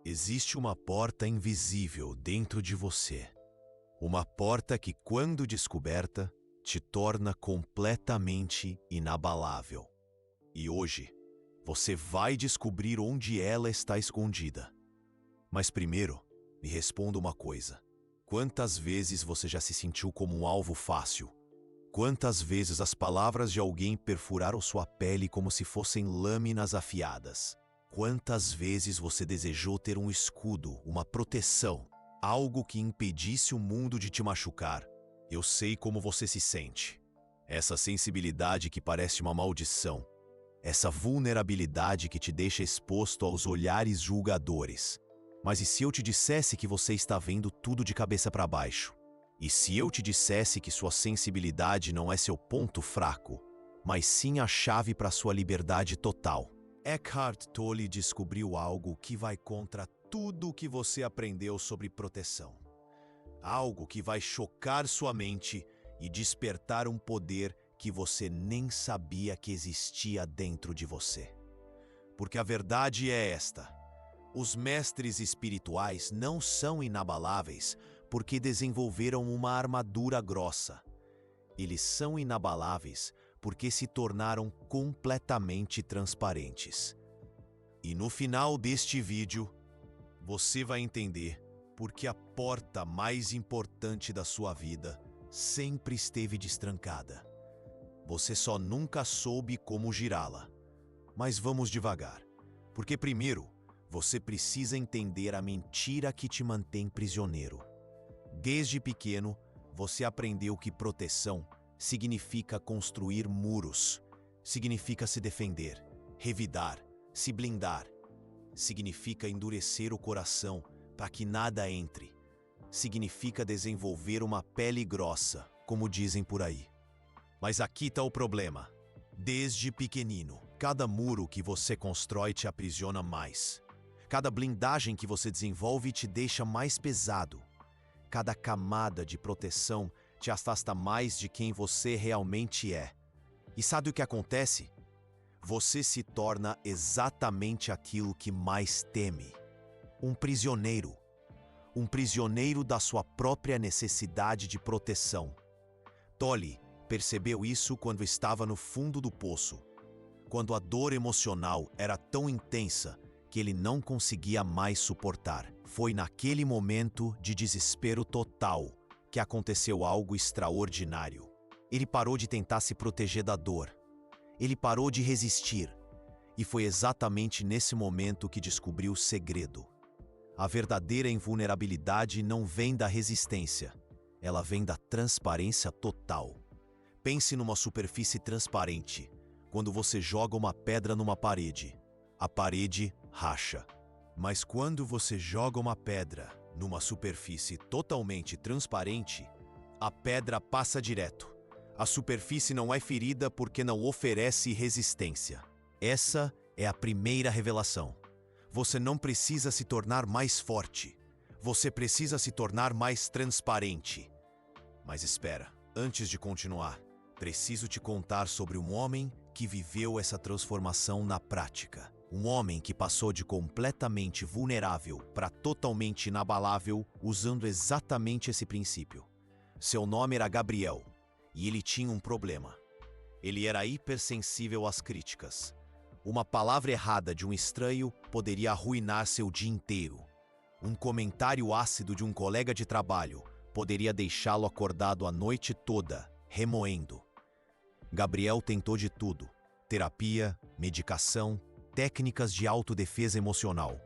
Existe uma porta invisível dentro de você. Uma porta que, quando descoberta, te torna completamente inabalável. E hoje, você vai descobrir onde ela está escondida. Mas primeiro, me responda uma coisa. Quantas vezes você já se sentiu como um alvo fácil? Quantas vezes as palavras de alguém perfuraram sua pele como se fossem lâminas afiadas? Quantas vezes você desejou ter um escudo, uma proteção, algo que impedisse o mundo de te machucar? Eu sei como você se sente. Essa sensibilidade que parece uma maldição. Essa vulnerabilidade que te deixa exposto aos olhares julgadores. Mas e se eu te dissesse que você está vendo tudo de cabeça para baixo? E se eu te dissesse que sua sensibilidade não é seu ponto fraco, mas sim a chave para sua liberdade total? Eckhart Tolle descobriu algo que vai contra tudo o que você aprendeu sobre proteção. Algo que vai chocar sua mente e despertar um poder que você nem sabia que existia dentro de você. Porque a verdade é esta: os mestres espirituais não são inabaláveis porque desenvolveram uma armadura grossa. Eles são inabaláveis porque se tornaram completamente transparentes. E no final deste vídeo, você vai entender por que a porta mais importante da sua vida sempre esteve destrancada. Você só nunca soube como girá-la. Mas vamos devagar, porque primeiro, você precisa entender a mentira que te mantém prisioneiro. Desde pequeno, você aprendeu que proteção significa construir muros, significa se defender, revidar, se blindar, significa endurecer o coração para que nada entre, significa desenvolver uma pele grossa, como dizem por aí. Mas aqui está o problema. Desde pequenino, cada muro que você constrói te aprisiona mais. Cada blindagem que você desenvolve te deixa mais pesado. Cada camada de proteção te afasta mais de quem você realmente é. E sabe o que acontece? Você se torna exatamente aquilo que mais teme. Um prisioneiro. Um prisioneiro da sua própria necessidade de proteção. Tolle percebeu isso quando estava no fundo do poço. Quando a dor emocional era tão intensa que ele não conseguia mais suportar. Foi naquele momento de desespero total que aconteceu algo extraordinário. Ele parou de tentar se proteger da dor. Ele parou de resistir. E foi exatamente nesse momento que descobriu o segredo. A verdadeira invulnerabilidade não vem da resistência. Ela vem da transparência total. Pense numa superfície transparente. Quando você joga uma pedra numa parede, a parede racha. Mas quando você joga uma pedra numa superfície totalmente transparente, a pedra passa direto. A superfície não é ferida porque não oferece resistência. Essa é a primeira revelação. Você não precisa se tornar mais forte. Você precisa se tornar mais transparente. Mas espera, antes de continuar, preciso te contar sobre um homem que viveu essa transformação na prática. Um homem que passou de completamente vulnerável para totalmente inabalável usando exatamente esse princípio. Seu nome era Gabriel e ele tinha um problema. Ele era hipersensível às críticas. Uma palavra errada de um estranho poderia arruinar seu dia inteiro. Um comentário ácido de um colega de trabalho poderia deixá-lo acordado a noite toda, remoendo. Gabriel tentou de tudo: terapia, medicação, técnicas de autodefesa emocional.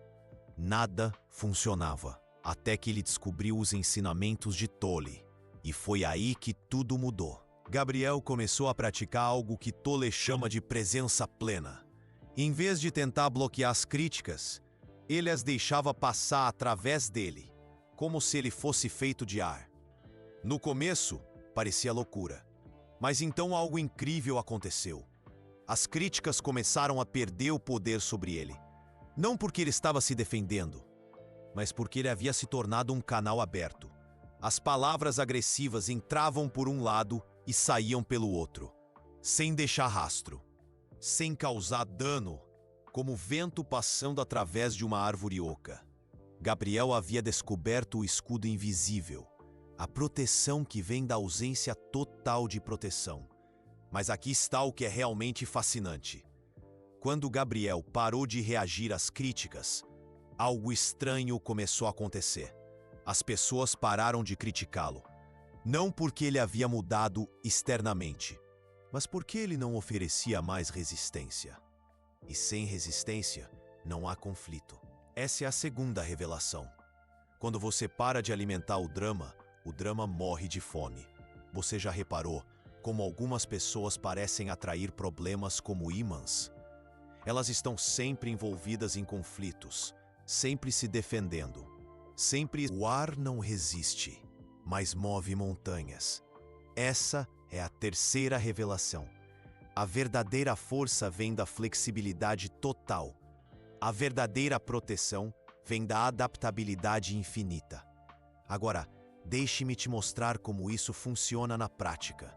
Nada funcionava, até que ele descobriu os ensinamentos de Tolle. E foi aí que tudo mudou. Gabriel começou a praticar algo que Tolle chama de presença plena. Em vez de tentar bloquear as críticas, ele as deixava passar através dele, como se ele fosse feito de ar. No começo, parecia loucura. Mas então algo incrível aconteceu. As críticas começaram a perder o poder sobre ele. Não porque ele estava se defendendo, mas porque ele havia se tornado um canal aberto. As palavras agressivas entravam por um lado e saíam pelo outro, sem deixar rastro, sem causar dano, como vento passando através de uma árvore oca. Gabriel havia descoberto o escudo invisível, a proteção que vem da ausência total de proteção. Mas aqui está o que é realmente fascinante. Quando Gabriel parou de reagir às críticas, algo estranho começou a acontecer. As pessoas pararam de criticá-lo. Não porque ele havia mudado externamente, mas porque ele não oferecia mais resistência. E sem resistência, não há conflito. Essa é a segunda revelação. Quando você para de alimentar o drama morre de fome. Você já reparou como algumas pessoas parecem atrair problemas como ímãs? Elas estão sempre envolvidas em conflitos, sempre se defendendo. Sempre o ar não resiste, mas move montanhas. Essa é a terceira revelação. A verdadeira força vem da flexibilidade total. A verdadeira proteção vem da adaptabilidade infinita. Agora, deixe-me te mostrar como isso funciona na prática.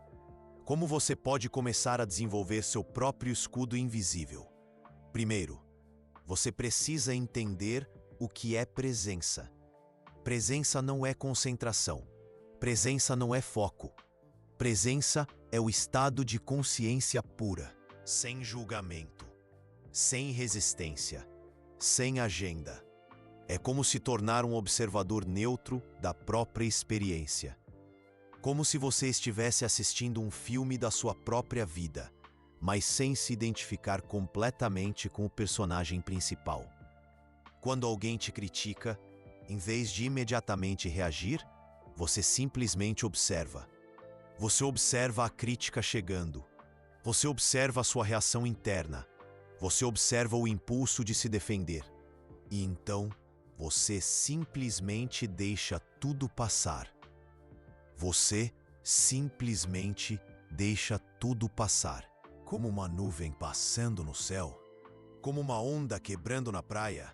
Como você pode começar a desenvolver seu próprio escudo invisível? Primeiro, você precisa entender o que é presença. Presença não é concentração. Presença não é foco. Presença é o estado de consciência pura, sem julgamento, sem resistência, sem agenda. É como se tornar um observador neutro da própria experiência. Como se você estivesse assistindo um filme da sua própria vida, mas sem se identificar completamente com o personagem principal. Quando alguém te critica, em vez de imediatamente reagir, você simplesmente observa. Você observa a crítica chegando. Você observa a sua reação interna. Você observa o impulso de se defender. E então, você simplesmente deixa tudo passar. Você simplesmente deixa tudo passar. Como uma nuvem passando no céu, como uma onda quebrando na praia,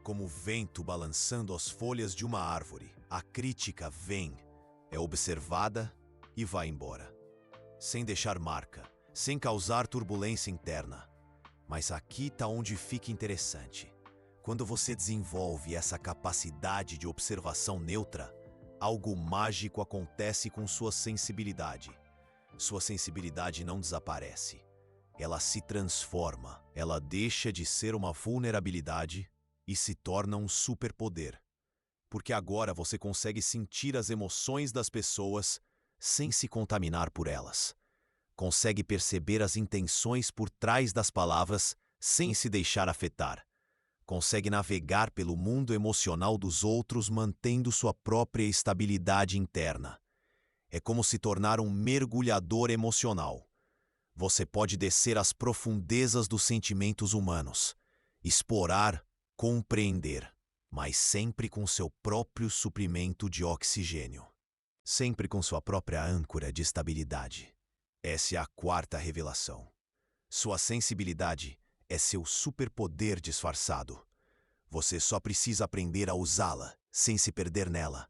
como o vento balançando as folhas de uma árvore. A crítica vem, é observada e vai embora, sem deixar marca, sem causar turbulência interna. Mas aqui está onde fica interessante. Quando você desenvolve essa capacidade de observação neutra, algo mágico acontece com sua sensibilidade. Sua sensibilidade não desaparece. Ela se transforma. Ela deixa de ser uma vulnerabilidade e se torna um superpoder. Porque agora você consegue sentir as emoções das pessoas sem se contaminar por elas. Consegue perceber as intenções por trás das palavras sem se deixar afetar. Consegue navegar pelo mundo emocional dos outros mantendo sua própria estabilidade interna. É como se tornar um mergulhador emocional. Você pode descer às profundezas dos sentimentos humanos, explorar, compreender, mas sempre com seu próprio suprimento de oxigênio. Sempre com sua própria âncora de estabilidade. Essa é a quarta revelação. Sua sensibilidade é seu superpoder disfarçado. Você só precisa aprender a usá-la, sem se perder nela.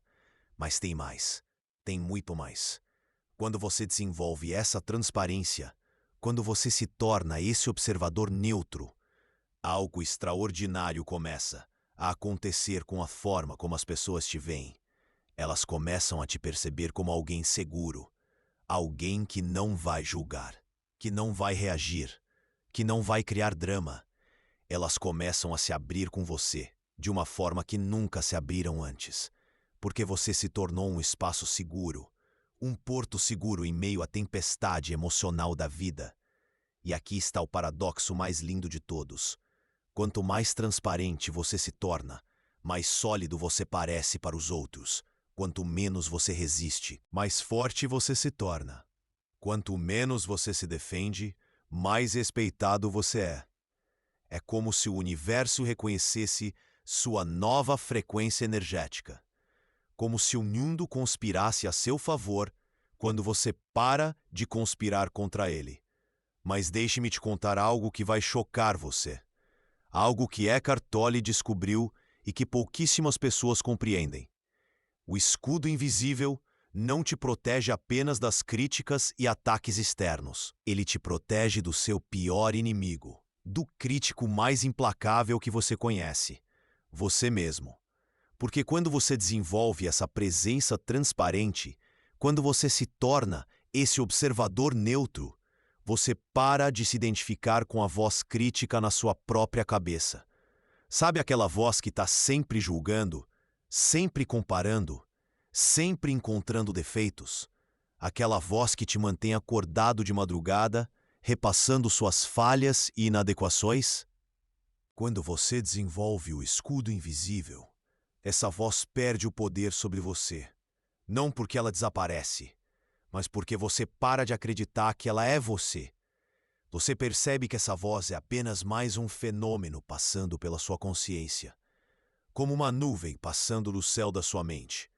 Mas tem mais. Tem muito mais. Quando você desenvolve essa transparência, quando você se torna esse observador neutro, algo extraordinário começa a acontecer com a forma como as pessoas te veem. Elas começam a te perceber como alguém seguro, alguém que não vai julgar, que não vai reagir, que não vai criar drama. Elas começam a se abrir com você de uma forma que nunca se abriram antes, porque você se tornou um espaço seguro, um porto seguro em meio à tempestade emocional da vida. E aqui está o paradoxo mais lindo de todos. Quanto mais transparente você se torna, mais sólido você parece para os outros. Quanto menos você resiste, mais forte você se torna. Quanto menos você se defende, mais respeitado você é. É como se o universo reconhecesse sua nova frequência energética. Como se o mundo conspirasse a seu favor quando você para de conspirar contra ele. Mas deixe-me te contar algo que vai chocar você. Algo que Eckhart Tolle descobriu e que pouquíssimas pessoas compreendem. O escudo invisível não te protege apenas das críticas e ataques externos. Ele te protege do seu pior inimigo, do crítico mais implacável que você conhece, você mesmo. Porque quando você desenvolve essa presença transparente, quando você se torna esse observador neutro, você para de se identificar com a voz crítica na sua própria cabeça. Sabe aquela voz que está sempre julgando, sempre comparando, sempre encontrando defeitos? Aquela voz que te mantém acordado de madrugada, repassando suas falhas e inadequações? Quando você desenvolve o escudo invisível, essa voz perde o poder sobre você. Não porque ela desaparece, mas porque você para de acreditar que ela é você. Você percebe que essa voz é apenas mais um fenômeno passando pela sua consciência, como uma nuvem passando no céu da sua mente.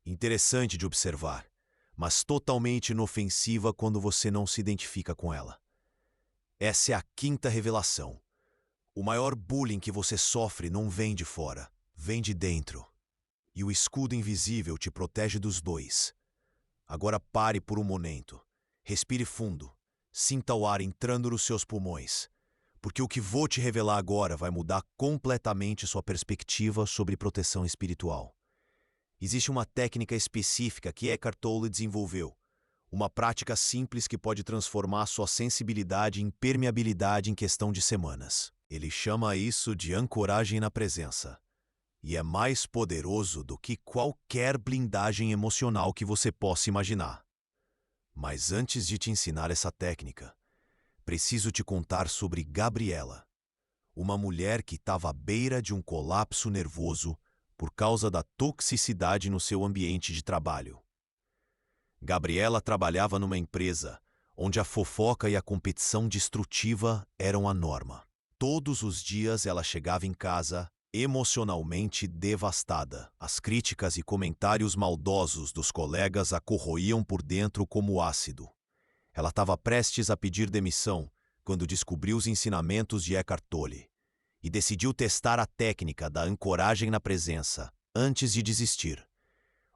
Interessante de observar, mas totalmente inofensiva quando você não se identifica com ela. Essa é a quinta revelação. O maior bullying que você sofre não vem de fora, vem de dentro. E o escudo invisível te protege dos dois. Agora pare por um momento. Respire fundo. Sinta o ar entrando nos seus pulmões. Porque o que vou te revelar agora vai mudar completamente sua perspectiva sobre proteção espiritual. Existe uma técnica específica que Eckhart Tolle desenvolveu. Uma prática simples que pode transformar sua sensibilidade em permeabilidade em questão de semanas. Ele chama isso de ancoragem na presença. E é mais poderoso do que qualquer blindagem emocional que você possa imaginar. Mas antes de te ensinar essa técnica, preciso te contar sobre Gabriela, uma mulher que estava à beira de um colapso nervoso por causa da toxicidade no seu ambiente de trabalho. Gabriela trabalhava numa empresa onde a fofoca e a competição destrutiva eram a norma. Todos os dias ela chegava em casa emocionalmente devastada. As críticas e comentários maldosos dos colegas a corroíam por dentro como ácido. Ela estava prestes a pedir demissão quando descobriu os ensinamentos de Eckhart Tolle e decidiu testar a técnica da ancoragem na presença antes de desistir.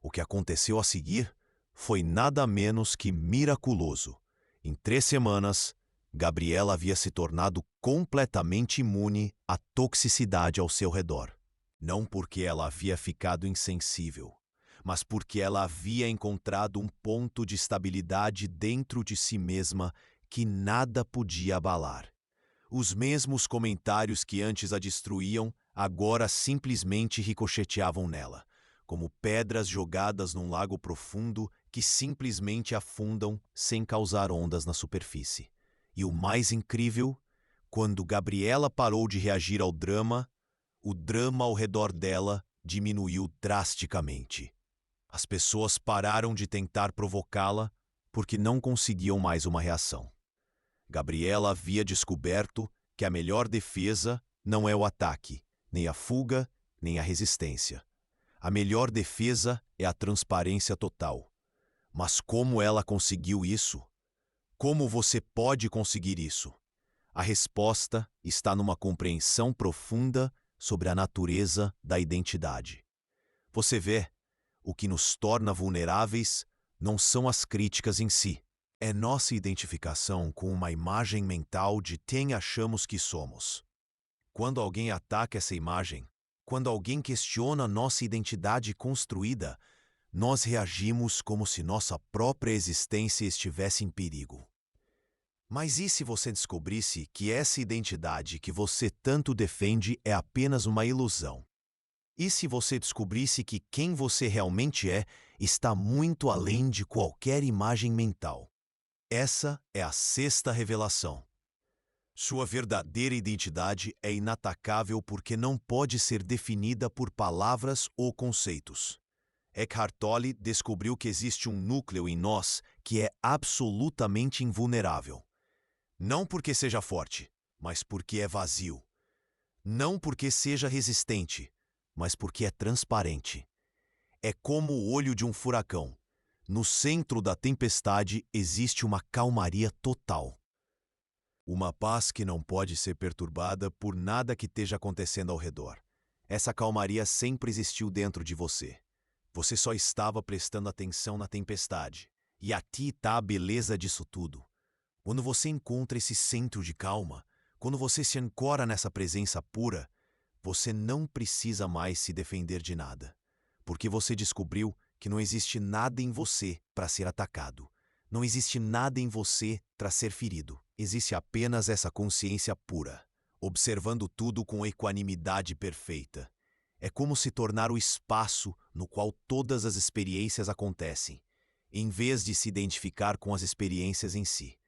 O que aconteceu a seguir foi nada menos que miraculoso. Em 3 semanas, Gabriela havia se tornado completamente imune à toxicidade ao seu redor. Não porque ela havia ficado insensível, mas porque ela havia encontrado um ponto de estabilidade dentro de si mesma que nada podia abalar. Os mesmos comentários que antes a destruíam, agora simplesmente ricocheteavam nela, como pedras jogadas num lago profundo que simplesmente afundam sem causar ondas na superfície. E o mais incrível, quando Gabriela parou de reagir ao drama, o drama ao redor dela diminuiu drasticamente. As pessoas pararam de tentar provocá-la porque não conseguiam mais uma reação. Gabriela havia descoberto que a melhor defesa não é o ataque, nem a fuga, nem a resistência. A melhor defesa é a transparência total. Mas como ela conseguiu isso? Como você pode conseguir isso? A resposta está numa compreensão profunda sobre a natureza da identidade. Você vê, o que nos torna vulneráveis não são as críticas em si. É nossa identificação com uma imagem mental de quem achamos que somos. Quando alguém ataca essa imagem, quando alguém questiona nossa identidade construída, nós reagimos como se nossa própria existência estivesse em perigo. Mas e se você descobrisse que essa identidade que você tanto defende é apenas uma ilusão? E se você descobrisse que quem você realmente é está muito além de qualquer imagem mental? Essa é a sexta revelação. Sua verdadeira identidade é inatacável porque não pode ser definida por palavras ou conceitos. Eckhart Tolle descobriu que existe um núcleo em nós que é absolutamente invulnerável. Não porque seja forte, mas porque é vazio. Não porque seja resistente, mas porque é transparente. É como o olho de um furacão. No centro da tempestade existe uma calmaria total. Uma paz que não pode ser perturbada por nada que esteja acontecendo ao redor. Essa calmaria sempre existiu dentro de você. Você só estava prestando atenção na tempestade. E aqui está a beleza disso tudo. Quando você encontra esse centro de calma, quando você se ancora nessa presença pura, Você não precisa mais se defender de nada, porque você descobriu que não existe nada em você para ser atacado. Não existe nada em você para ser ferido. Existe apenas essa consciência pura, observando tudo com equanimidade perfeita. É como se tornar o espaço no qual todas as experiências acontecem, em vez de se identificar com as experiências em si.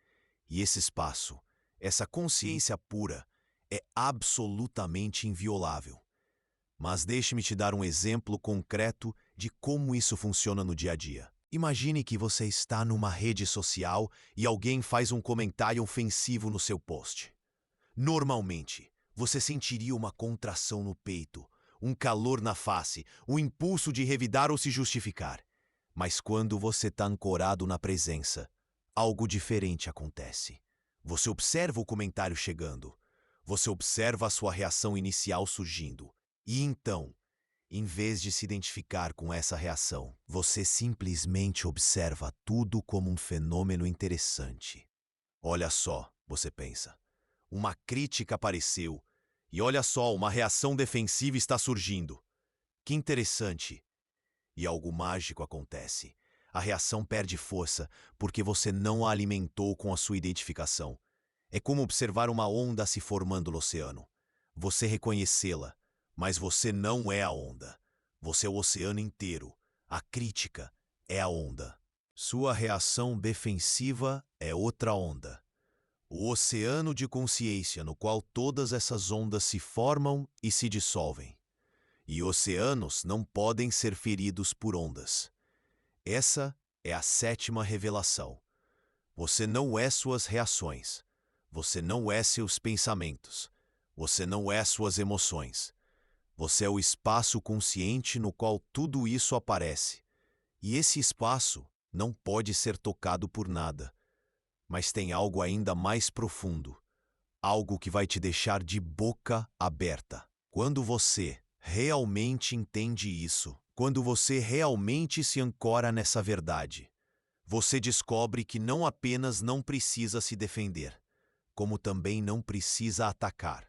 E esse espaço, essa consciência pura, é absolutamente inviolável. Mas deixe-me te dar um exemplo concreto de como isso funciona no dia a dia. Imagine que você está numa rede social e alguém faz um comentário ofensivo no seu post. Normalmente, você sentiria uma contração no peito, um calor na face, um impulso de revidar ou se justificar. Mas quando você está ancorado na presença, algo diferente acontece. Você observa o comentário chegando. Você observa a sua reação inicial surgindo. E então, em vez de se identificar com essa reação, você simplesmente observa tudo como um fenômeno interessante. Olha só, você pensa. Uma crítica apareceu. E olha só, uma reação defensiva está surgindo. Que interessante. E algo mágico acontece. A reação perde força porque você não a alimentou com a sua identificação. É como observar uma onda se formando no oceano. Você reconhecê-la, mas você não é a onda. Você é o oceano inteiro. A crítica é a onda. Sua reação defensiva é outra onda. O oceano de consciência no qual todas essas ondas se formam e se dissolvem. E oceanos não podem ser feridos por ondas. Essa é a sétima revelação. Você não é suas reações. Você não é seus pensamentos. Você não é suas emoções. Você é o espaço consciente no qual tudo isso aparece. E esse espaço não pode ser tocado por nada. Mas tem algo ainda mais profundo. Algo que vai te deixar de boca aberta. Quando você realmente entende isso, quando você realmente se ancora nessa verdade, você descobre que não apenas não precisa se defender, como também não precisa atacar.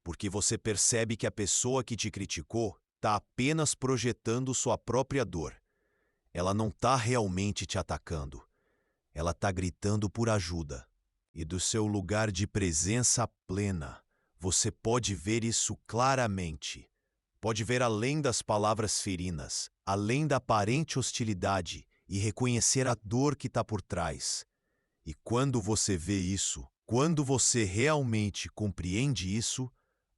Porque você percebe que a pessoa que te criticou está apenas projetando sua própria dor. Ela não está realmente te atacando. Ela está gritando por ajuda. E do seu lugar de presença plena, você pode ver isso claramente. Pode ver além das palavras ferinas, além da aparente hostilidade e reconhecer a dor que está por trás. E quando você vê isso, quando você realmente compreende isso,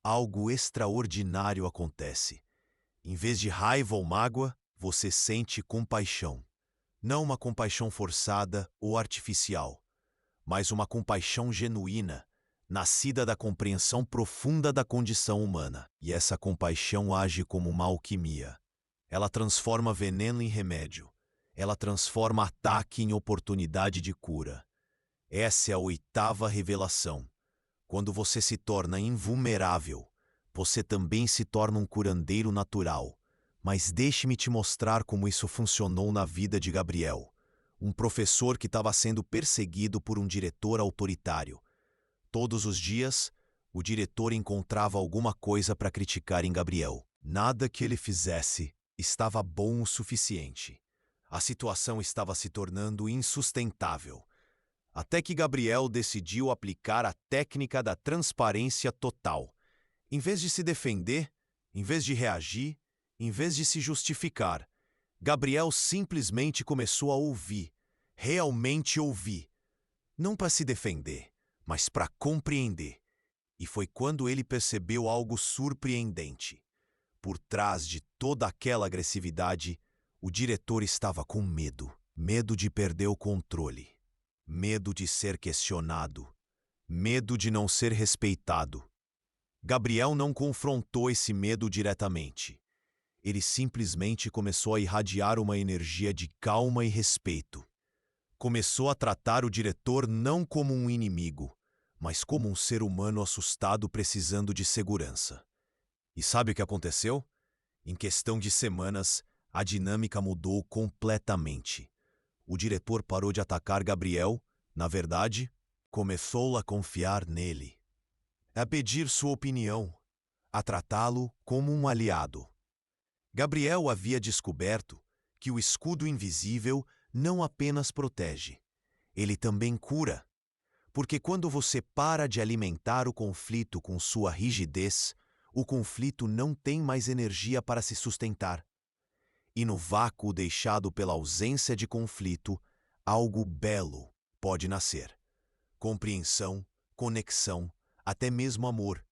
algo extraordinário acontece. Em vez de raiva ou mágoa, você sente compaixão. Não uma compaixão forçada ou artificial, mas uma compaixão genuína, nascida da compreensão profunda da condição humana. E essa compaixão age como uma alquimia. Ela transforma veneno em remédio. Ela transforma ataque em oportunidade de cura. Essa é a oitava revelação. Quando você se torna invulnerável, você também se torna um curandeiro natural. Mas deixe-me te mostrar como isso funcionou na vida de Gabriel, um professor que estava sendo perseguido por um diretor autoritário. Todos os dias, o diretor encontrava alguma coisa para criticar em Gabriel. Nada que ele fizesse estava bom o suficiente. A situação estava se tornando insustentável. Até que Gabriel decidiu aplicar a técnica da transparência total. Em vez de se defender, em vez de reagir, em vez de se justificar, Gabriel simplesmente começou a ouvir, realmente ouvir. Não para se defender, mas para compreender. E foi quando ele percebeu algo surpreendente. Por trás de toda aquela agressividade, o diretor estava com medo. Medo de perder o controle. Medo de ser questionado. Medo de não ser respeitado. Gabriel não confrontou esse medo diretamente. Ele simplesmente começou a irradiar uma energia de calma e respeito. Começou a tratar o diretor não como um inimigo, mas como um ser humano assustado precisando de segurança. E sabe o que aconteceu? Em questão de semanas, a dinâmica mudou completamente. O diretor parou de atacar Gabriel, na verdade, começou a confiar nele. A pedir sua opinião, a tratá-lo como um aliado. Gabriel havia descoberto que o escudo invisível não apenas protege, ele também cura. Porque quando você para de alimentar o conflito com sua rigidez, o conflito não tem mais energia para se sustentar. E no vácuo deixado pela ausência de conflito, algo belo pode nascer. Compreensão, conexão, até mesmo amor.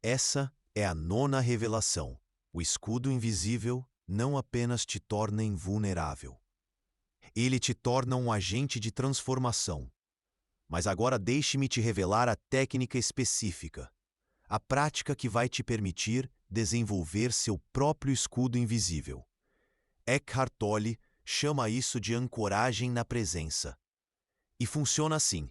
Essa é a nona revelação. O escudo invisível não apenas te torna invulnerável. Ele te torna um agente de transformação. Mas agora deixe-me te revelar a técnica específica, a prática que vai te permitir desenvolver seu próprio escudo invisível. Eckhart Tolle chama isso de ancoragem na presença. E funciona assim: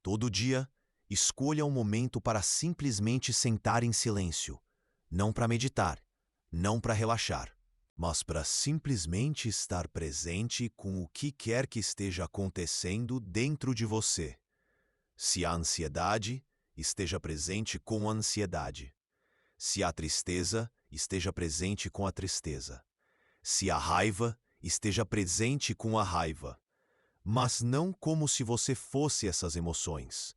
todo dia, escolha um momento para simplesmente sentar em silêncio, não para meditar, não para relaxar, mas para simplesmente estar presente com o que quer que esteja acontecendo dentro de você. Se há ansiedade, esteja presente com a ansiedade. Se há tristeza, esteja presente com a tristeza. Se há raiva, esteja presente com a raiva. Mas não como se você fosse essas emoções,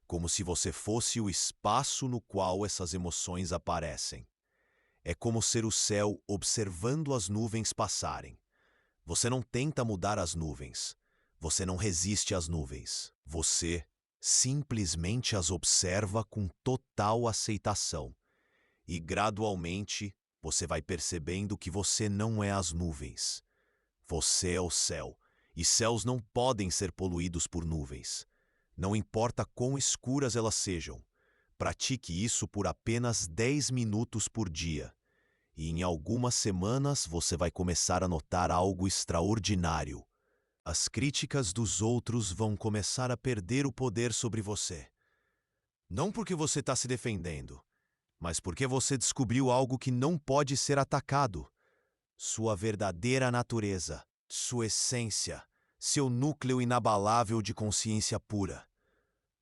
como se você fosse o espaço no qual essas emoções aparecem. É como ser o céu observando as nuvens passarem. Você não tenta mudar as nuvens. Você não resiste às nuvens. Você simplesmente as observa com total aceitação. E gradualmente você vai percebendo que você não é as nuvens. Você é o céu, e céus não podem ser poluídos por nuvens. Não importa quão escuras elas sejam. Pratique isso por apenas 10 minutos por dia. E em algumas semanas você vai começar a notar algo extraordinário. As críticas dos outros vão começar a perder o poder sobre você. Não porque você está se defendendo, mas porque você descobriu algo que não pode ser atacado. Sua verdadeira natureza, sua essência, seu núcleo inabalável de consciência pura.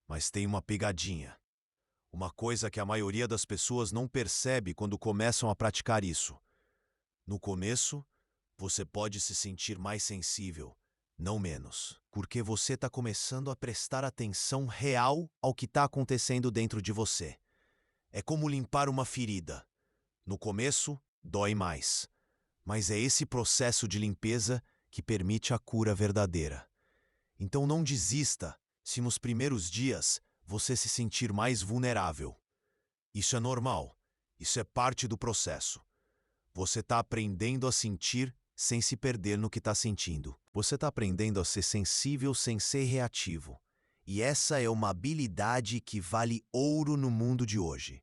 Mas tem uma pegadinha. Uma coisa que a maioria das pessoas não percebe quando começam a praticar isso. No começo, você pode se sentir mais sensível, não menos, porque você está começando a prestar atenção real ao que está acontecendo dentro de você. É como limpar uma ferida. No começo, dói mais. Mas é esse processo de limpeza que permite a cura verdadeira. Então não desista se nos primeiros dias você se sentir mais vulnerável. Isso é normal. Isso é parte do processo. Você está aprendendo a sentir sem se perder no que está sentindo. Você está aprendendo a ser sensível sem ser reativo. E essa é uma habilidade que vale ouro no mundo de hoje.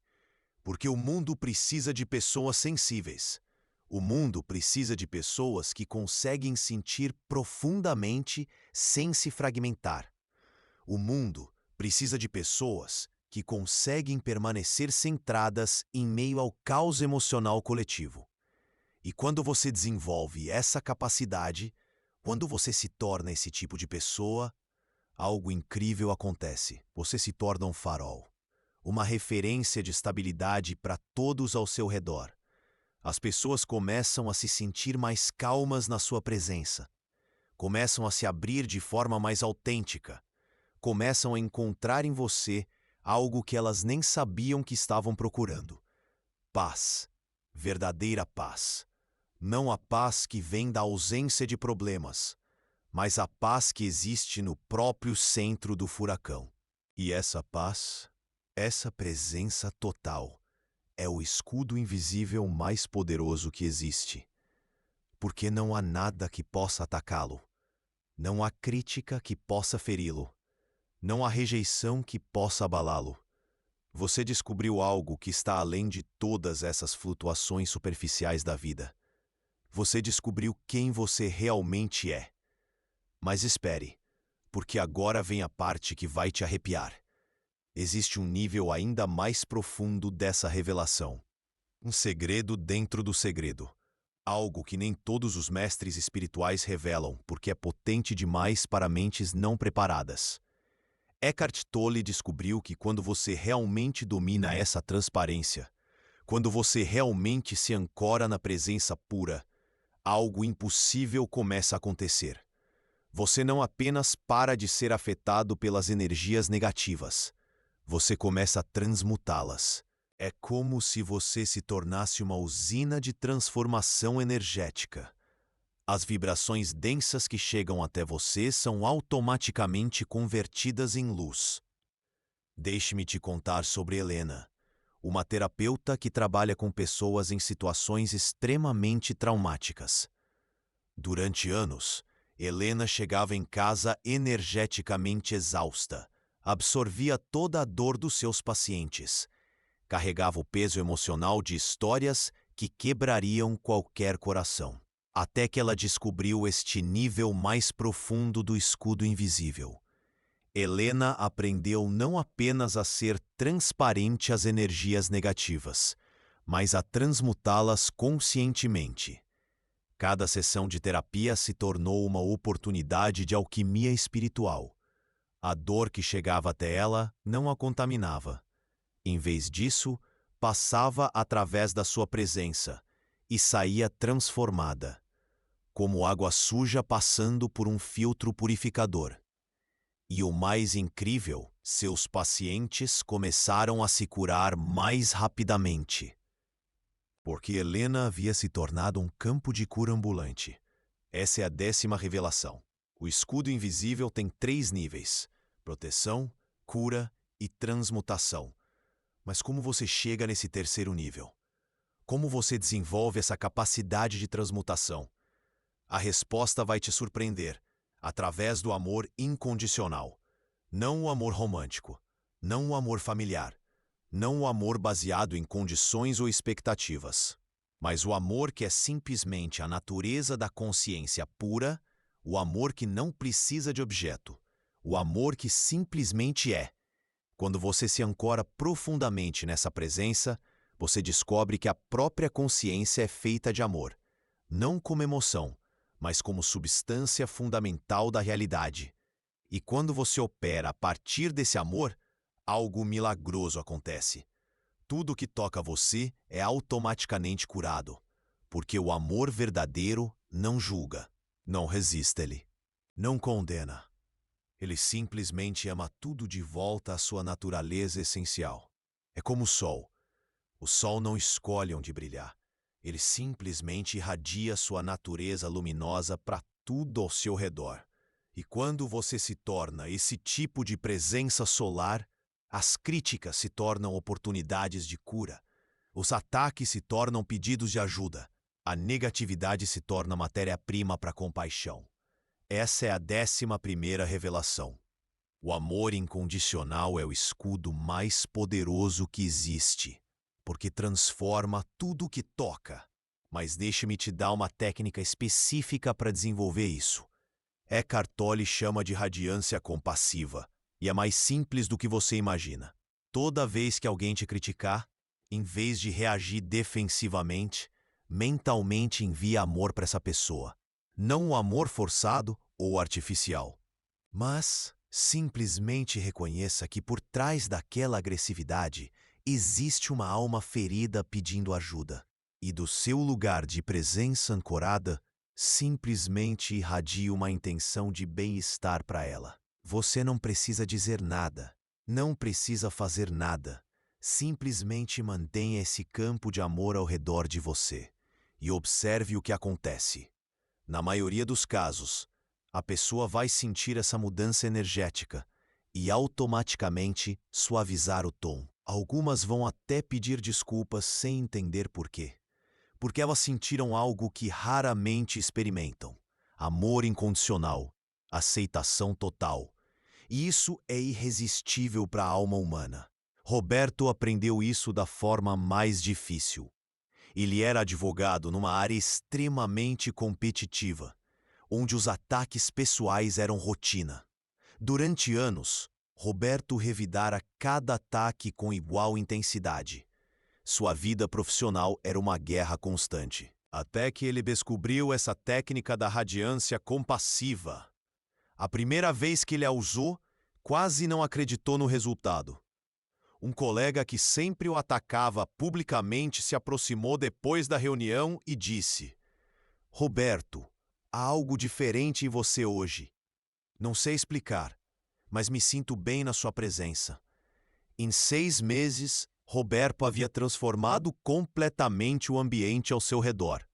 Porque o mundo precisa de pessoas sensíveis. O mundo precisa de pessoas que conseguem sentir profundamente sem se fragmentar. O mundo precisa de pessoas que conseguem permanecer centradas em meio ao caos emocional coletivo. E quando você desenvolve essa capacidade, quando você se torna esse tipo de pessoa, algo incrível acontece. Você se torna um farol, uma referência de estabilidade para todos ao seu redor. As pessoas começam a se sentir mais calmas na sua presença, começam a se abrir de forma mais autêntica, começam a encontrar em você algo que elas nem sabiam que estavam procurando. Paz, verdadeira paz. Não a paz que vem da ausência de problemas, mas a paz que existe no próprio centro do furacão. E essa paz, essa presença total, é o escudo invisível mais poderoso que existe. Porque não há nada que possa atacá-lo. Não há crítica que possa feri-lo. Não há rejeição que possa abalá-lo. Você descobriu algo que está além de todas essas flutuações superficiais da vida. Você descobriu quem você realmente é. Mas espere, porque agora vem a parte que vai te arrepiar. Existe um nível ainda mais profundo dessa revelação. Um segredo dentro do segredo. Algo que nem todos os mestres espirituais revelam, porque é potente demais para mentes não preparadas. Eckhart Tolle descobriu que quando você realmente domina essa transparência, Quando você realmente se ancora na presença pura, algo impossível começa a acontecer. Você não apenas para de ser afetado pelas energias negativas, você começa a transmutá-las. É como se você se tornasse uma usina de transformação energética. As vibrações densas que chegam até você são automaticamente convertidas em luz. Deixe-me te contar sobre Helena, uma terapeuta que trabalha com pessoas em situações extremamente traumáticas. Durante anos, Helena chegava em casa energeticamente exausta, absorvia toda a dor dos seus pacientes, carregava o peso emocional de histórias que quebrariam qualquer coração. Até que ela descobriu este nível mais profundo do escudo invisível. Helena aprendeu não apenas a ser transparente às energias negativas, mas a transmutá-las conscientemente. Cada sessão de terapia se tornou uma oportunidade de alquimia espiritual. A dor que chegava até ela não a contaminava. Em vez disso, passava através da sua presença e saía transformada, como água suja passando por um filtro purificador. E o mais incrível, seus pacientes começaram a se curar mais rapidamente. Porque Helena havia se tornado um campo de cura ambulante. Essa é a 10ª revelação. O escudo invisível tem 3 níveis: proteção, cura e transmutação. Mas como você chega nesse 3º nível? Como você desenvolve essa capacidade de transmutação? A resposta vai te surpreender, através do amor incondicional. Não o amor romântico, não o amor familiar, não o amor baseado em condições ou expectativas, mas o amor que é simplesmente a natureza da consciência pura, o amor que não precisa de objeto, o amor que simplesmente é. Quando você se ancora profundamente nessa presença, você descobre que a própria consciência é feita de amor, não como emoção, mas como substância fundamental da realidade. E quando você opera a partir desse amor, algo milagroso acontece. Tudo que toca você é automaticamente curado, porque o amor verdadeiro não julga, não resiste-lhe, não condena. Ele simplesmente ama tudo de volta à sua natureza essencial. É como o sol. O sol não escolhe onde brilhar. Ele simplesmente irradia sua natureza luminosa para tudo ao seu redor. E quando você se torna esse tipo de presença solar, as críticas se tornam oportunidades de cura. Os ataques se tornam pedidos de ajuda. A negatividade se torna matéria-prima para compaixão. Essa é a 11ª revelação. O amor incondicional é o escudo mais poderoso que existe, porque transforma tudo o que toca. Mas deixe-me te dar uma técnica específica para desenvolver isso. Eckhart Tolle chama de radiância compassiva, e é mais simples do que você imagina. Toda vez que alguém te criticar, em vez de reagir defensivamente, mentalmente envia amor para essa pessoa. Não o amor forçado ou artificial, mas simplesmente reconheça que por trás daquela agressividade existe uma alma ferida pedindo ajuda. E do seu lugar de presença ancorada, simplesmente irradie uma intenção de bem-estar para ela. Você não precisa dizer nada, não precisa fazer nada. Simplesmente mantenha esse campo de amor ao redor de você e observe o que acontece. Na maioria dos casos, a pessoa vai sentir essa mudança energética e automaticamente suavizar o tom. Algumas vão até pedir desculpas sem entender por quê. Porque elas sentiram algo que raramente experimentam: amor incondicional, aceitação total. E isso é irresistível para a alma humana. Roberto aprendeu isso da forma mais difícil. Ele era advogado numa área extremamente competitiva, onde os ataques pessoais eram rotina. Durante anos, Roberto revidara cada ataque com igual intensidade. Sua vida profissional era uma guerra constante. Até que ele descobriu essa técnica da radiância compassiva. A primeira vez que ele a usou, quase não acreditou no resultado. Um colega que sempre o atacava publicamente se aproximou depois da reunião e disse: Roberto, há algo diferente em você hoje. Não sei explicar, mas me sinto bem na sua presença. Em 6 meses, Roberto havia transformado completamente o ambiente ao seu redor.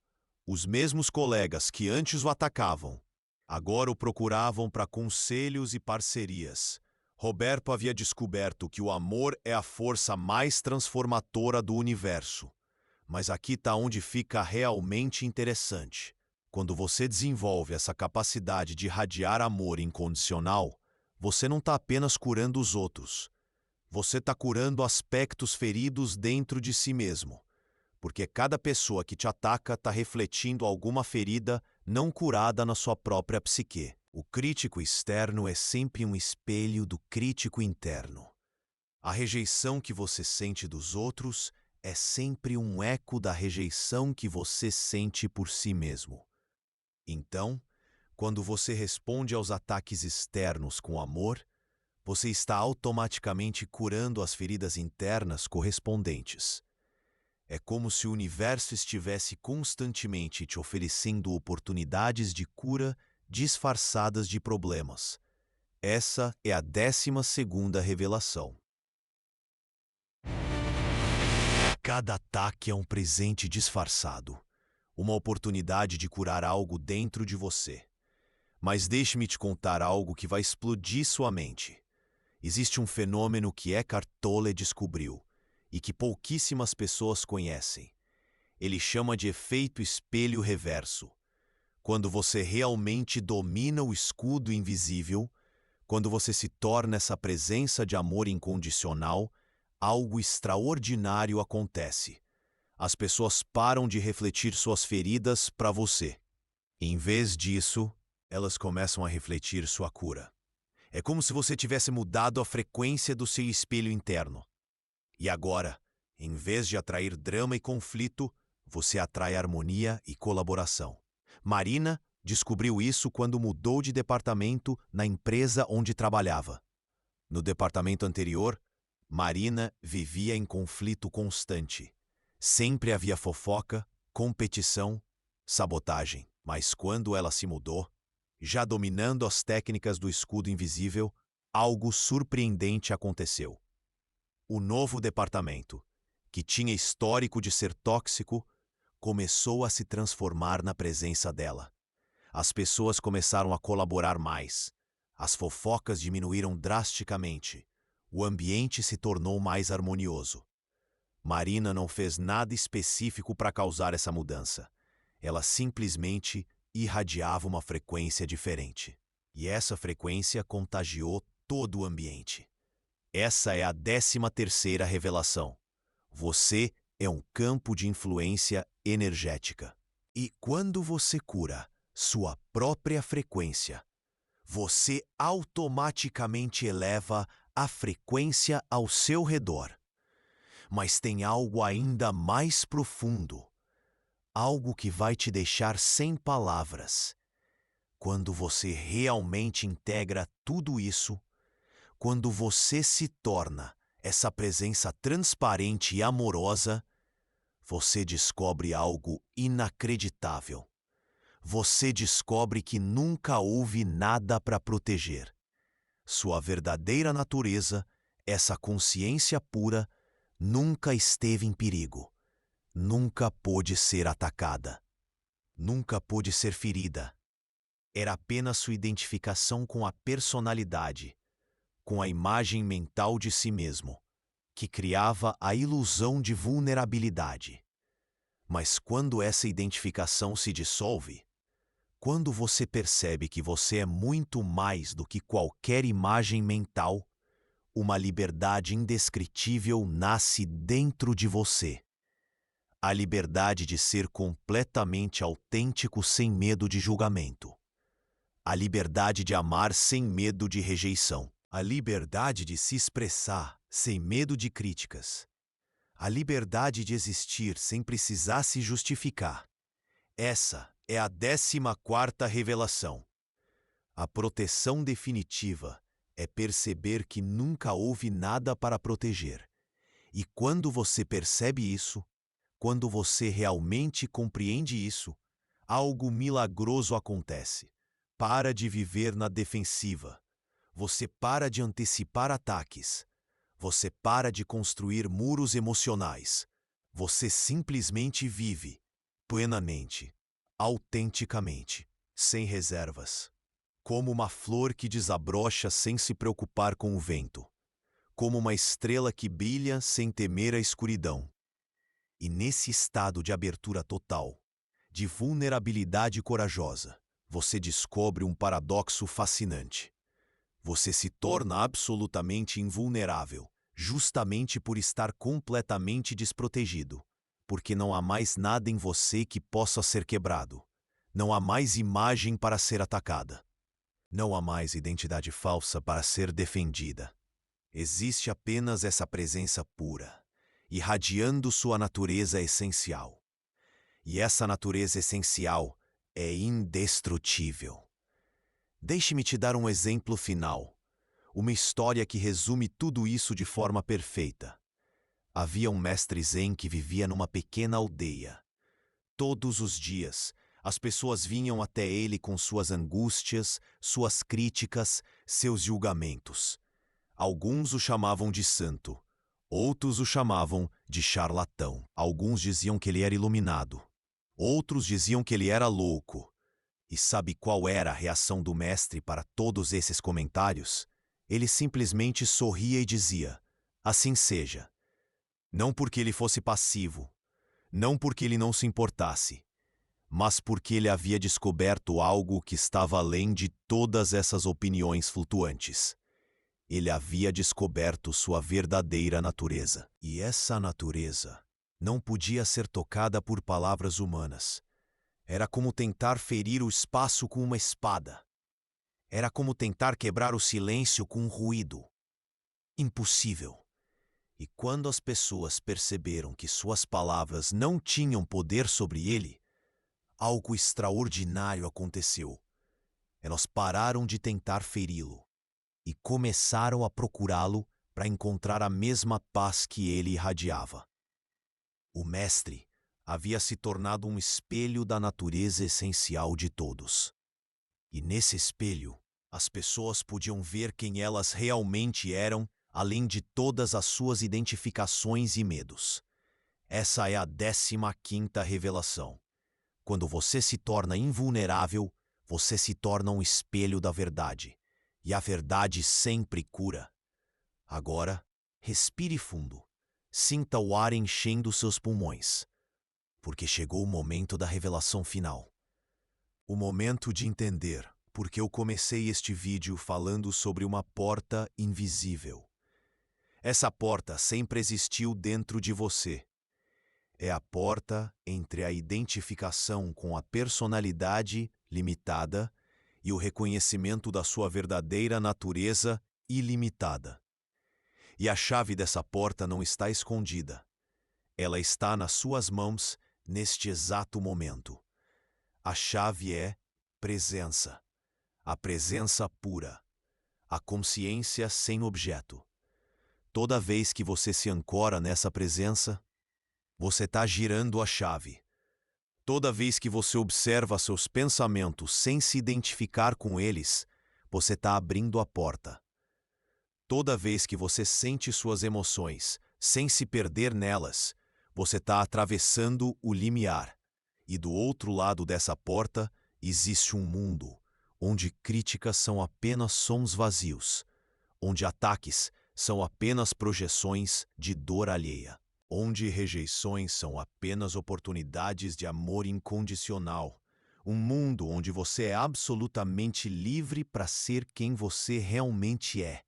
Os mesmos colegas que antes o atacavam, agora o procuravam para conselhos e parcerias. Roberto havia descoberto que o amor é a força mais transformadora do universo. Mas aqui está onde fica realmente interessante. Quando você desenvolve essa capacidade de irradiar amor incondicional, você não está apenas curando os outros. Você está curando aspectos feridos dentro de si mesmo. Porque cada pessoa que te ataca está refletindo alguma ferida não curada na sua própria psique. O crítico externo é sempre um espelho do crítico interno. A rejeição que você sente dos outros é sempre um eco da rejeição que você sente por si mesmo. Então, quando você responde aos ataques externos com amor, você está automaticamente curando as feridas internas correspondentes. É como se o universo estivesse constantemente te oferecendo oportunidades de cura disfarçadas de problemas. Essa é a 12ª revelação. Cada ataque é um presente disfarçado, uma oportunidade de curar algo dentro de você. Mas deixe-me te contar algo que vai explodir sua mente. Existe um fenômeno que Eckhart Tolle descobriu e que pouquíssimas pessoas conhecem. Ele chama de efeito espelho reverso. Quando você realmente domina o escudo invisível, quando você se torna essa presença de amor incondicional, algo extraordinário acontece. As pessoas param de refletir suas feridas para você. Em vez disso, elas começam a refletir sua cura. É como se você tivesse mudado a frequência do seu espelho interno. E agora, em vez de atrair drama e conflito, você atrai harmonia e colaboração. Marina descobriu isso quando mudou de departamento na empresa onde trabalhava. No departamento anterior, Marina vivia em conflito constante. Sempre havia fofoca, competição, sabotagem. Mas quando ela se mudou, já dominando as técnicas do escudo invisível, algo surpreendente aconteceu. O novo departamento, que tinha histórico de ser tóxico, começou a se transformar na presença dela. As pessoas começaram a colaborar mais. As fofocas diminuíram drasticamente. O ambiente se tornou mais harmonioso. Marina não fez nada específico para causar essa mudança. Ela simplesmente irradiava uma frequência diferente. E essa frequência contagiou todo o ambiente. Essa é a 13ª revelação. Você é um campo de influência energética. E quando você cura sua própria frequência, você automaticamente eleva a frequência ao seu redor. Mas tem algo ainda mais profundo. Algo que vai te deixar sem palavras. Quando você realmente integra tudo isso, quando você se torna essa presença transparente e amorosa, você descobre algo inacreditável. Você descobre que nunca houve nada para proteger. Sua verdadeira natureza, essa consciência pura, nunca esteve em perigo. Nunca pôde ser atacada. Nunca pôde ser ferida. Era apenas sua identificação com a personalidade, com a imagem mental de si mesmo, que criava a ilusão de vulnerabilidade. Mas quando essa identificação se dissolve, quando você percebe que você é muito mais do que qualquer imagem mental, uma liberdade indescritível nasce dentro de você. A liberdade de ser completamente autêntico sem medo de julgamento. A liberdade de amar sem medo de rejeição. A liberdade de se expressar sem medo de críticas. A liberdade de existir sem precisar se justificar. Essa é a 14ª revelação. A proteção definitiva é perceber que nunca houve nada para proteger. E quando você percebe isso, quando você realmente compreende isso, algo milagroso acontece. Para de viver na defensiva. Você para de antecipar ataques. Você para de construir muros emocionais. Você simplesmente vive, plenamente, autenticamente, sem reservas. Como uma flor que desabrocha sem se preocupar com o vento. Como uma estrela que brilha sem temer a escuridão. E nesse estado de abertura total, de vulnerabilidade corajosa, você descobre um paradoxo fascinante. Você se torna absolutamente invulnerável, justamente por estar completamente desprotegido, porque não há mais nada em você que possa ser quebrado. Não há mais imagem para ser atacada. Não há mais identidade falsa para ser defendida. Existe apenas essa presença pura, irradiando sua natureza essencial. E essa natureza essencial é indestrutível. Deixe-me te dar um exemplo final. Uma história que resume tudo isso de forma perfeita. Havia um mestre zen que vivia numa pequena aldeia. Todos os dias, as pessoas vinham até ele com suas angústias, suas críticas, seus julgamentos. Alguns o chamavam de santo, outros o chamavam de charlatão. Alguns diziam que ele era iluminado, outros diziam que ele era louco. E sabe qual era a reação do mestre para todos esses comentários? Ele simplesmente sorria e dizia: assim seja. Não porque ele fosse passivo, não porque ele não se importasse, mas porque ele havia descoberto algo que estava além de todas essas opiniões flutuantes. Ele havia descoberto sua verdadeira natureza. E essa natureza não podia ser tocada por palavras humanas. Era como tentar ferir o espaço com uma espada. Era como tentar quebrar o silêncio com um ruído. Impossível. E quando as pessoas perceberam que suas palavras não tinham poder sobre ele, algo extraordinário aconteceu. Elas pararam de tentar feri-lo e começaram a procurá-lo para encontrar a mesma paz que ele irradiava. O mestre havia se tornado um espelho da natureza essencial de todos. E nesse espelho, as pessoas podiam ver quem elas realmente eram, além de todas as suas identificações e medos. Essa é a 15ª revelação. Quando você se torna invulnerável, você se torna um espelho da verdade. E a verdade sempre cura. Agora, respire fundo. Sinta o ar enchendo seus pulmões. Porque chegou o momento da revelação final. O momento de entender porque eu comecei este vídeo falando sobre uma porta invisível. Essa porta sempre existiu dentro de você. É a porta entre a identificação com a personalidade limitada e o reconhecimento da sua verdadeira natureza ilimitada. E a chave dessa porta não está escondida. Ela está nas suas mãos neste exato momento. A chave é presença. A presença pura. A consciência sem objeto. Toda vez que você se ancora nessa presença, você está girando a chave. Toda vez que você observa seus pensamentos sem se identificar com eles, você está abrindo a porta. Toda vez que você sente suas emoções sem se perder nelas, você está atravessando o limiar. E do outro lado dessa porta existe um mundo onde críticas são apenas sons vazios, onde ataques são apenas projeções de dor alheia, onde rejeições são apenas oportunidades de amor incondicional, um mundo onde você é absolutamente livre para ser quem você realmente é.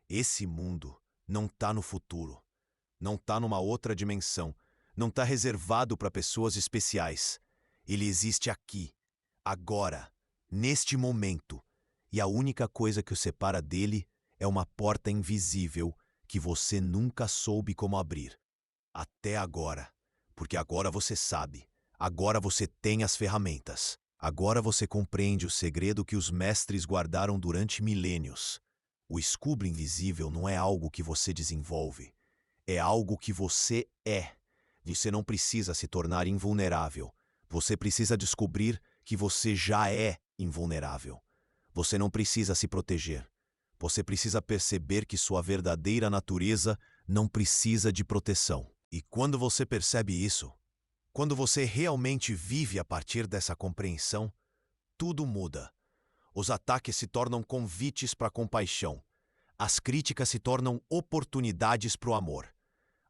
Esse mundo não está no futuro, não está numa outra dimensão, não está reservado para pessoas especiais. Ele existe aqui, agora, neste momento, e a única coisa que o separa dele é uma porta invisível que você nunca soube como abrir. Até agora, porque agora você sabe, agora você tem as ferramentas, agora você compreende o segredo que os mestres guardaram durante milênios. O escudo invisível não é algo que você desenvolve, É algo que você é. Você não precisa se tornar invulnerável. Você precisa descobrir que você já é invulnerável. Você não precisa se proteger. Você precisa perceber que sua verdadeira natureza não precisa de proteção. E quando você percebe isso, quando você realmente vive a partir dessa compreensão, tudo muda. Os ataques se tornam convites para a compaixão. As críticas se tornam oportunidades para o amor.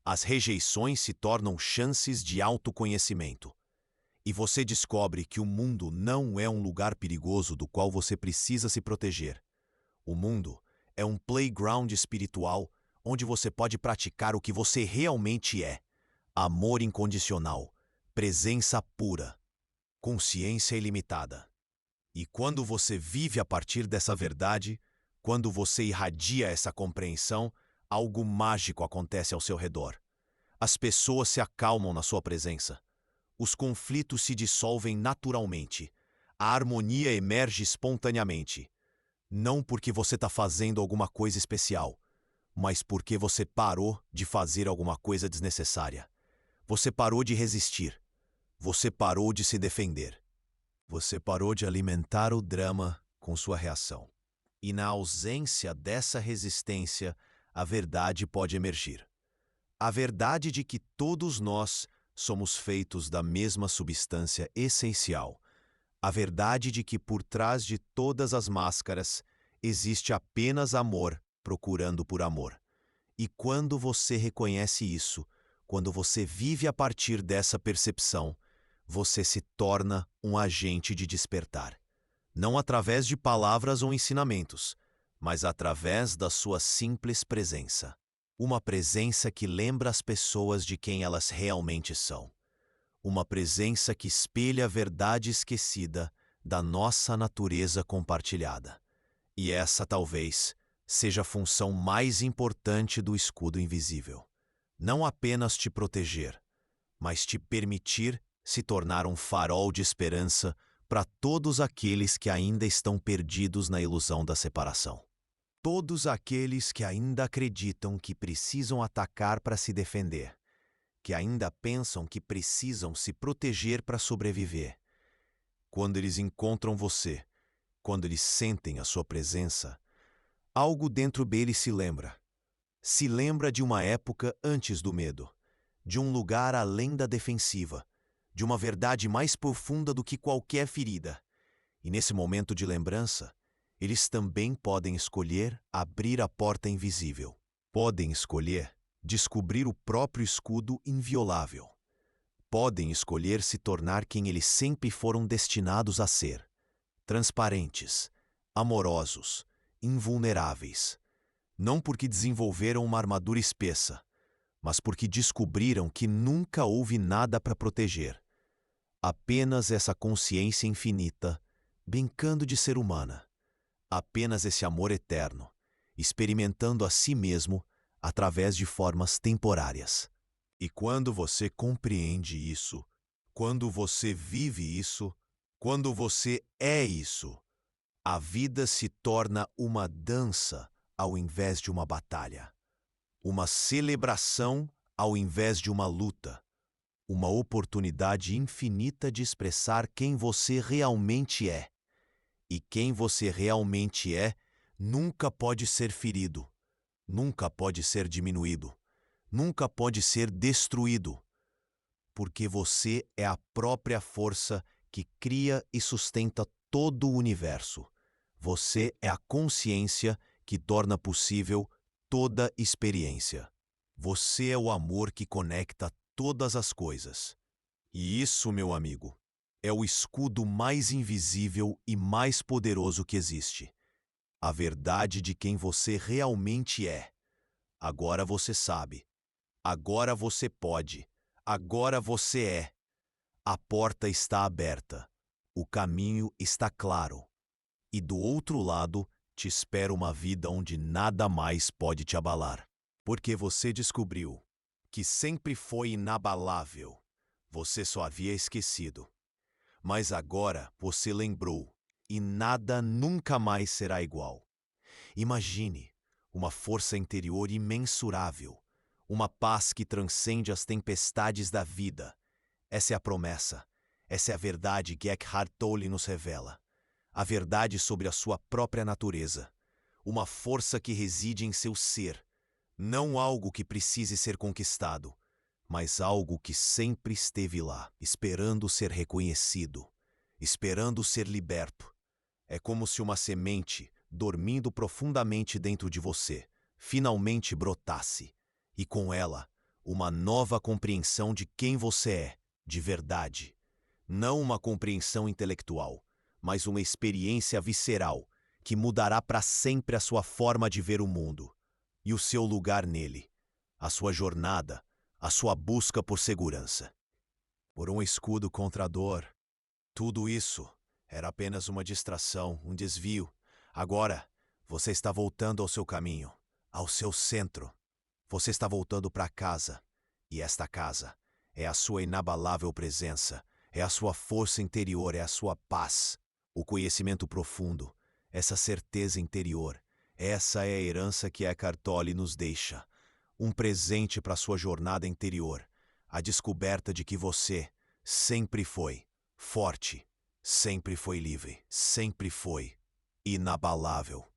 As rejeições se tornam chances de autoconhecimento. E você descobre que o mundo não é um lugar perigoso do qual você precisa se proteger. O mundo é um playground espiritual onde você pode praticar o que você realmente é: amor incondicional, presença pura, consciência ilimitada. E quando você vive a partir dessa verdade, quando você irradia essa compreensão, algo mágico acontece ao seu redor. As pessoas se acalmam na sua presença. Os conflitos se dissolvem naturalmente. A harmonia emerge espontaneamente. Não porque você está fazendo alguma coisa especial, mas porque você parou de fazer alguma coisa desnecessária. Você parou de resistir. Você parou de se defender. Você parou de alimentar o drama com sua reação. E na ausência dessa resistência, a verdade pode emergir. A verdade de que todos nós somos feitos da mesma substância essencial. A verdade de que por trás de todas as máscaras existe apenas amor procurando por amor. E quando você reconhece isso, quando você vive a partir dessa percepção, você se torna um agente de despertar. Não através de palavras ou ensinamentos, mas através da sua simples presença. Uma presença que lembra as pessoas de quem elas realmente são. Uma presença que espelha a verdade esquecida da nossa natureza compartilhada. E essa, talvez, seja a função mais importante do escudo invisível. Não apenas te proteger, mas te permitir se tornar um farol de esperança para todos aqueles que ainda estão perdidos na ilusão da separação. Todos aqueles que ainda acreditam que precisam atacar para se defender, que ainda pensam que precisam se proteger para sobreviver. Quando eles encontram você, quando eles sentem a sua presença, algo dentro deles se lembra. Se lembra de uma época antes do medo, de um lugar além da defensiva, de uma verdade mais profunda do que qualquer ferida. E nesse momento de lembrança, eles também podem escolher abrir a porta invisível. Podem escolher descobrir o próprio escudo inviolável. Podem escolher se tornar quem eles sempre foram destinados a ser: transparentes, amorosos, invulneráveis. Não porque desenvolveram uma armadura espessa, mas porque descobriram que nunca houve nada para proteger. Apenas essa consciência infinita, brincando de ser humana. Apenas esse amor eterno, experimentando a si mesmo através de formas temporárias. E quando você compreende isso, quando você vive isso, quando você é isso, a vida se torna uma dança ao invés de uma batalha. Uma celebração ao invés de uma luta. Uma oportunidade infinita de expressar quem você realmente é. E quem você realmente é nunca pode ser ferido, nunca pode ser diminuído, nunca pode ser destruído. Porque você é a própria força que cria e sustenta todo o universo. Você é a consciência que torna possível toda experiência. Você é o amor que conecta todas as coisas. E isso, meu amigo, é o escudo mais invisível e mais poderoso que existe. A verdade de quem você realmente é. Agora você sabe. Agora você pode. Agora você é. A porta está aberta. O caminho está claro. E do outro lado te espera uma vida onde nada mais pode te abalar. Porque você descobriu que sempre foi inabalável. Você só havia esquecido. Mas agora você lembrou, e nada nunca mais será igual. Imagine uma força interior imensurável, uma paz que transcende as tempestades da vida. Essa é a promessa, essa é a verdade que Eckhart Tolle nos revela. A verdade sobre a sua própria natureza, uma força que reside em seu ser, não algo que precise ser conquistado, mas algo que sempre esteve lá, esperando ser reconhecido, esperando ser liberto. É como se uma semente, dormindo profundamente dentro de você, finalmente brotasse, e com ela, uma nova compreensão de quem você é, de verdade. Não uma compreensão intelectual, mas uma experiência visceral que mudará para sempre a sua forma de ver o mundo e o seu lugar nele, a sua jornada, a sua busca por segurança. Por um escudo contra a dor. Tudo isso era apenas uma distração, um desvio. Agora, você está voltando ao seu caminho, ao seu centro. Você está voltando para casa. E esta casa é a sua inabalável presença, é a sua força interior, é a sua paz, o conhecimento profundo, essa certeza interior. Essa é a herança que Eckhart Tolle nos deixa. Um presente para a sua jornada interior. A descoberta de que você sempre foi forte, sempre foi livre, sempre foi inabalável.